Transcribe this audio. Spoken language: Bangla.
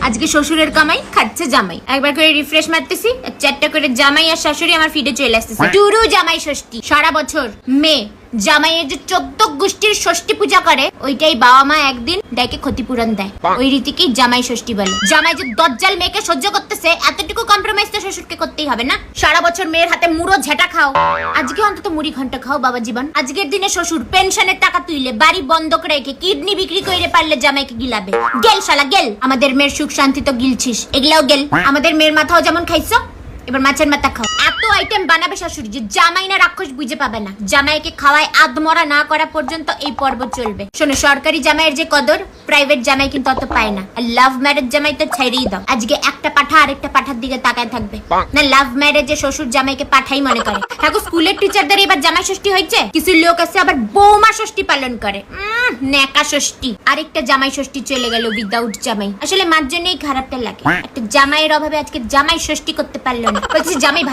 আজকে শ্বশুরের কামাই খাচ্ছে জামাই, একবার করে রিফ্রেশ মারতেছি, 4টা করে জামাই আর শাশুড়ি আমার ফিডে চলে আসতেছে। টুরু জামাই ষষ্ঠী সারা বছর মেয়ে জামাইয়ের যে 14 গোষ্ঠীর ষষ্ঠী পূজা করে ওইটাই বাবা মা একদিন ডেকে ক্ষতিপূরণ দেয়, ওই রীতিকেই জামাই ষষ্ঠী বলে। জামাই যে দজ্জাল মেয়েকে সহ্য করতেছে এতটুকু কম্প্রোমাইজ তো শ্বশুরকে করতেই হবে না। সারা বছর মেয়ের হাতে মুড়ো ঝেটা খাও, আজকে অন্তত মুড়ি ঘন্ট খাও বাবা জীবন। আজকের দিনে শ্বশুর পেনশনের টাকা তুইলে বাড়ি বন্ধক রেখে কিডনি বিক্রি করে পারলে জামাইকে গিলাবে। গেল শালা গেল, আমাদের মেয়ের সুখ শান্তি তো গিলছিস, এগুলাও গেল। আমাদের মেয়ের মাথাও যেমন খাইছো এবার মাছের মাথা খাও। এত আইটেম বানাবে শাশুড়ি যে জামাই না রাক্ষস বুঝে পাবে না। জামাইকে খাওয়ায় আধমরা না করা পর্যন্ত এই পর্ব চলবে। শোনো, সরকারি জামাইয়ের যে কদর প্রাইভেট জামাই কিন্তু অত পায় না। আর লাভ ম্যারেজ জামাই তো ছেড়েই দাও, আজকে একটা পাঠা আরেকটা পাঠার দিকে তাকায় থাকবে না। লাভ ম্যারেজে শ্বশুর জামাইকে পাঠাই মনে করে। হ্যাঁ, স্কুলের টিচারদের এবার জামাই ষষ্ঠী হয়েছে, কিছু লোক আছে আবার বৌমা ষষ্ঠী পালন করে, নেকা ষষ্ঠী। আরেকটা জামাই ষষ্ঠী চলে গেল উইদাউট জামাই। আসলে মার জন্যই খারাপটা লাগে, একটা জামাইয়ের অভাবে আজকে জামাই ষষ্ঠী করতে পারলো না। বলছি জামাই